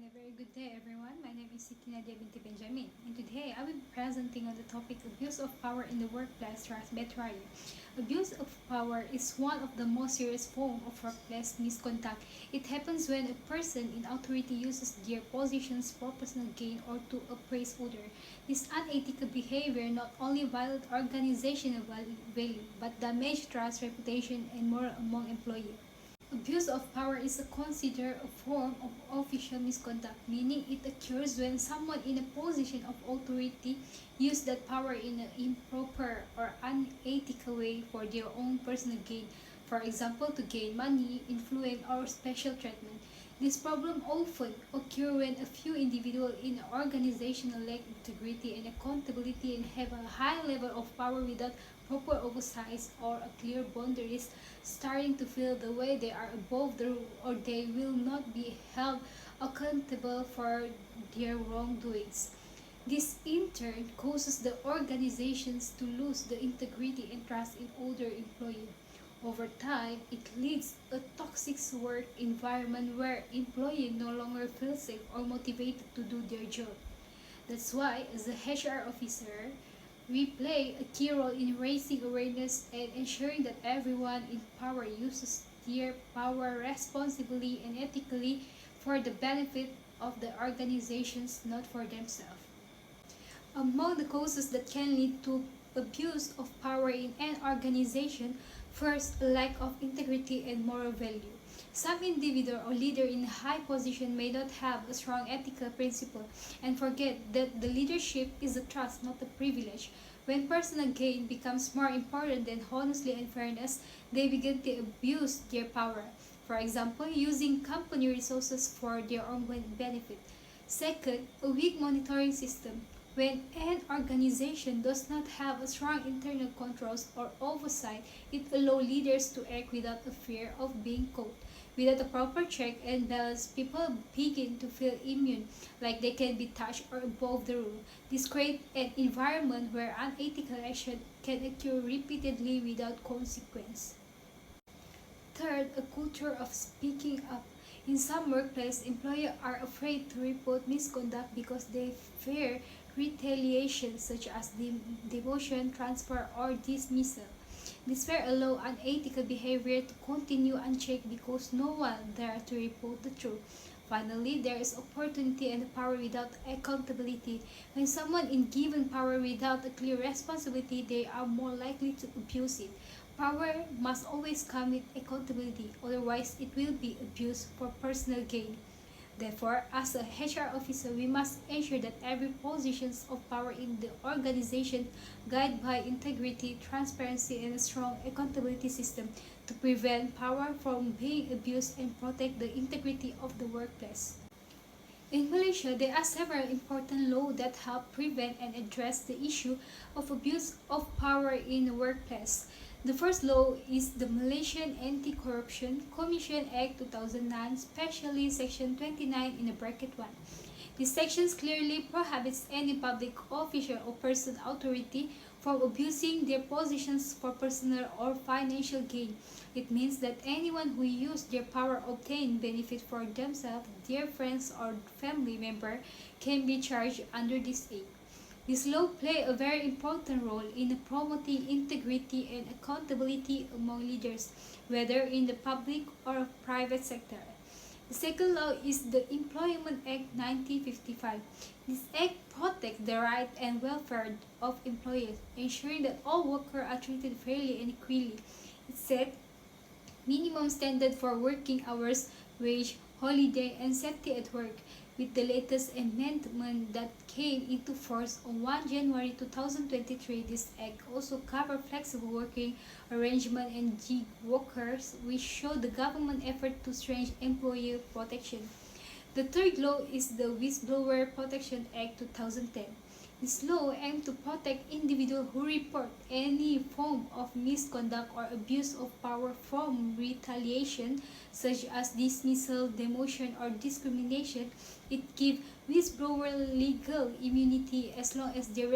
A very good day, everyone. My name is SITI BINTI Benjamin, and today I will be presenting on the topic abuse of power in the workplace by Ryan. Abuse of power is one of the most serious forms of workplace misconduct. It happens when a person in authority uses their positions for personal gain or to appraise others. This unethical behavior not only violates organizational value but damages trust, reputation, and morale among employees. Abuse of power is considered a form of official misconduct, meaning it occurs when someone in a position of authority uses that power in an improper or unethical way for their own personal gain, for example, to gain money, influence, or special treatment. This problem often occurs when a few individuals in an organization lack integrity and accountability and have a high level of power without proper oversight or a clear boundaries, starting to feel the way they are above the rule or they will not be held accountable for their wrongdoings. This in turn causes the organizations to lose the integrity and trust in other employees. Over time, it leads a toxic work environment where employees no longer feel safe or motivated to do their job. That's why, as a HR officer, we play a key role in raising awareness and ensuring that everyone in power uses their power responsibly and ethically for the benefit of the organizations, not for themselves. Among the causes that can lead to abuse of power in an organization, first, a lack of integrity and moral value. Some individual or leader in a high position may not have a strong ethical principle and forget that the leadership is a trust, not a privilege. When personal gain becomes more important than honesty and fairness, they begin to abuse their power. For example, using company resources for their own benefit. Second, a weak monitoring system. When an organization does not have a strong internal controls or oversight, it allows leaders to act without a fear of being caught. Without a proper check and balance, people begin to feel immune, like they can be touched or above the rule. This creates an environment where unethical action can occur repeatedly without consequence. Third, a culture of speaking up. In some workplaces, employees are afraid to report misconduct because they fear retaliation such as demotion, transfer, or dismissal. This fear allows unethical behavior to continue unchecked because no one dares to report the truth. Finally, there is opportunity and power without accountability. When someone is given power without a clear responsibility, they are more likely to abuse it. Power must always come with accountability, otherwise it will be abused for personal gain. Therefore, as a HR officer, we must ensure that every position of power in the organization guided by integrity, transparency, and a strong accountability system to prevent power from being abused and protect the integrity of the workplace. In Malaysia, there are several important laws that help prevent and address the issue of abuse of power in the workplace. The first law is the Malaysian Anti-Corruption Commission Act 2009, especially Section 29 in the bracket 1. This section clearly prohibits any public official or person authority from abusing their positions for personal or financial gain. It means that anyone who uses their power to obtain benefit for themselves, their friends, or family member can be charged under this act. This law plays a very important role in promoting integrity and accountability among leaders, whether in the public or private sector. The second law is the Employment Act 1955. This act protects the rights and welfare of employees, ensuring that all workers are treated fairly and equally. It sets minimum standard for working hours, wage, holiday, and safety at work. With the latest amendment that came into force on 1 January 2023, this act also covers flexible working arrangement and gig workers, which show the government effort to strengthen employee protection. The third law is the Whistleblower Protection Act 2010. This law aims to protect individuals who report any form of misconduct or abuse of power from retaliation, such as dismissal, demotion, or discrimination. It gives whistleblowers legal immunity as long as their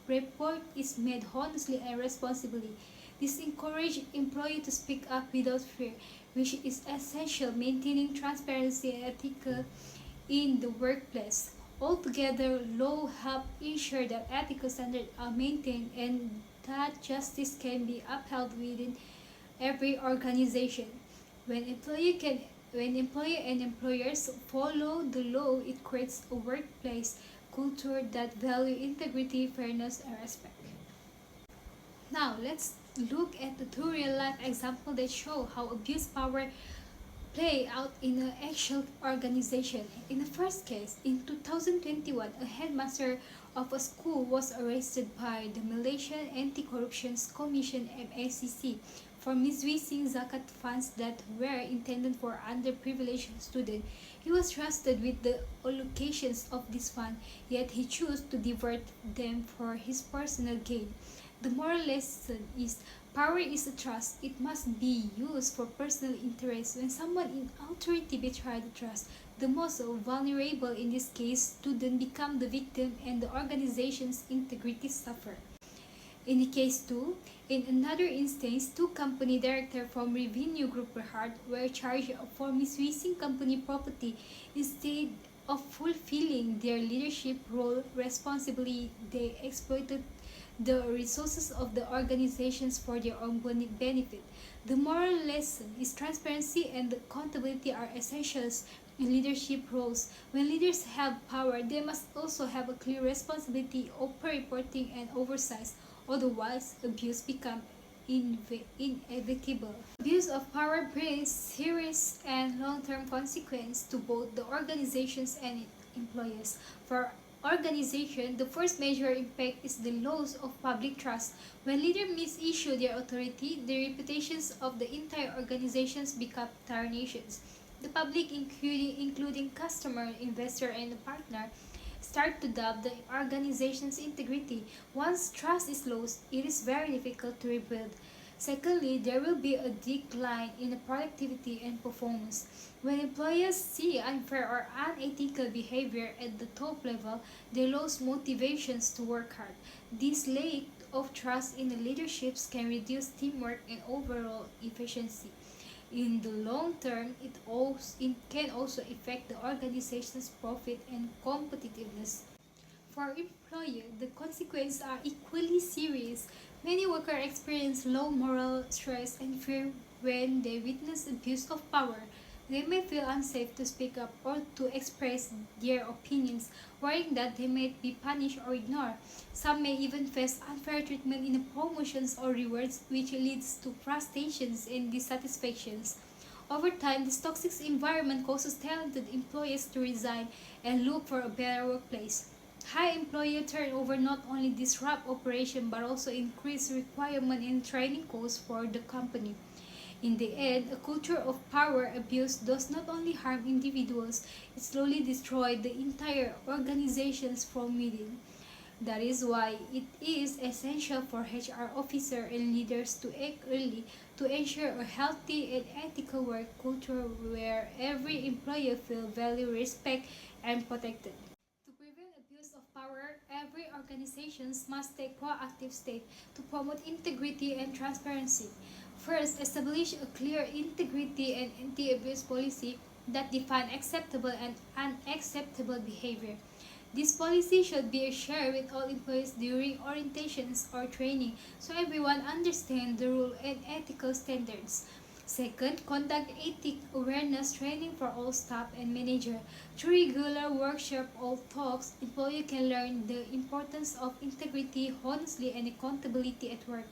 report is made honestly and responsibly. This encourages employees to speak up without fear, which is essential maintaining transparency and ethical in the workplace. Altogether, law help ensure that ethical standards are maintained and that justice can be upheld within every organization. When employee can when employer and employers follow the law, it creates a workplace culture that value integrity, fairness, and respect. Now, let's look at the two real-life examples that show how abuse power play out in an actual organization. In the first case, in 2021, a headmaster of a school was arrested by the Malaysian Anti-Corruption Commission (MACC) for misusing zakat funds that were intended for underprivileged students. He was trusted with the allocations of this fund, yet he chose to divert them for his personal gain. The moral lesson is power is a trust. It must be used for personal interest. When someone in authority betrays the trust, the most vulnerable, in this case, students, become the victim and the organization's integrity suffer. In the case 2, in another instance, two company directors from Revenue Group Berhad were charged for misusing company property. Instead of fulfilling their leadership role responsibly, they exploited the resources of the organizations for their own benefit. The moral lesson is transparency and accountability are essentials in leadership roles. When leaders have power, they must also have a clear responsibility of reporting and oversight. Otherwise, abuse becomes inevitable. Abuse of power brings serious and long-term consequences to both the organizations and employees. For organization, the first major impact is the loss of public trust. When leaders misissue their authority, the reputations of the entire organizations become tarnished. The public, including customer, investor, and partner, start to doubt the organization's integrity. Once trust is lost, it is very difficult to rebuild. Secondly, there will be a decline in the productivity and performance. When employees see unfair or unethical behavior at the top level, they lose motivations to work hard. This lack of trust in the leaderships can reduce teamwork and overall efficiency. In the long term, it can also affect the organization's profit and competitiveness. For employers, the consequences are equally serious. Many workers experience low moral stress and fear when they witness abuse of power. They may feel unsafe to speak up or to express their opinions, worrying that they may be punished or ignored. Some may even face unfair treatment in the promotions or rewards, which leads to frustrations and dissatisfactions. Over time, this toxic environment causes talented employees to resign and look for a better workplace. High employee turnover not only disrupt operation but also increase requirement and training costs for the company. In the end, a culture of power abuse does not only harm individuals, it slowly destroys the entire organizations from within. That is why it is essential for HR officers and leaders to act early to ensure a healthy and ethical work culture where every employee feels valued, respected, and protected. To prevent abuse of power, every organization must take proactive steps to promote integrity and transparency. First, establish a clear integrity and anti-abuse policy that define acceptable and unacceptable behavior. This policy should be shared with all employees during orientations or training so everyone understands the rule and ethical standards. Second, conduct ethic awareness training for all staff and manager. Through regular workshop or talks, employees can learn the importance of integrity, honesty, and accountability at work.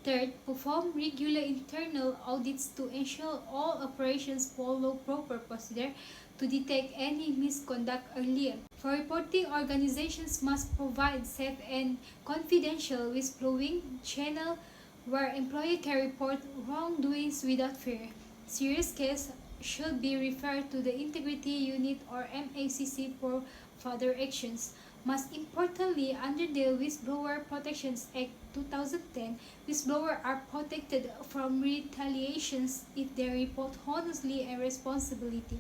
Third, perform regular internal audits to ensure all operations follow proper procedure to detect any misconduct earlier. For reporting, organizations must provide safe and confidential whistleblowing channel where employees can report wrongdoings without fear. Serious cases should be referred to the Integrity Unit or MACC for further actions. Most importantly, under the Whistleblower Protections Act 2010, whistleblowers are protected from retaliations if they report honestly and responsibility.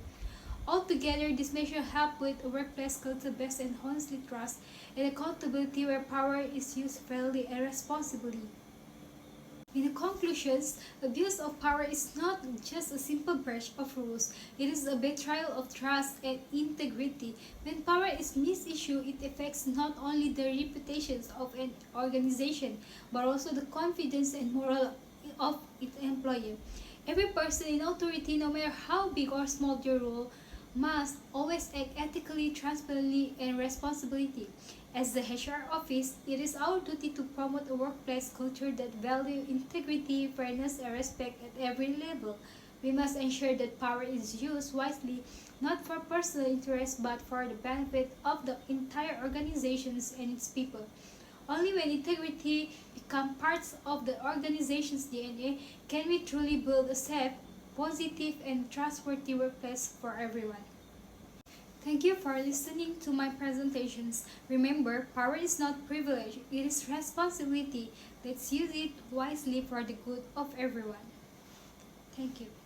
Altogether, this measure help with a workplace culture based on honestly trust and accountability where power is used fairly and responsibly. In the conclusions, abuse of power is not just a simple breach of rules, it is a betrayal of trust and integrity. When power is misused, it affects not only the reputations of an organization, but also the confidence and morale of its employee. Every person in authority, no matter how big or small their role, must always act ethically, transparently, and responsibly. As the HR office, it is our duty to promote a workplace culture that values integrity, fairness, and respect at every level. We must ensure that power is used wisely, not for personal interest, but for the benefit of the entire organization and its people. Only when integrity becomes parts of the organization's DNA can we truly build a safe, positive, and trustworthy workplace for everyone. Thank you for listening to my presentations. Remember, power is not privilege, it is responsibility. Let's use it wisely for the good of everyone. Thank you.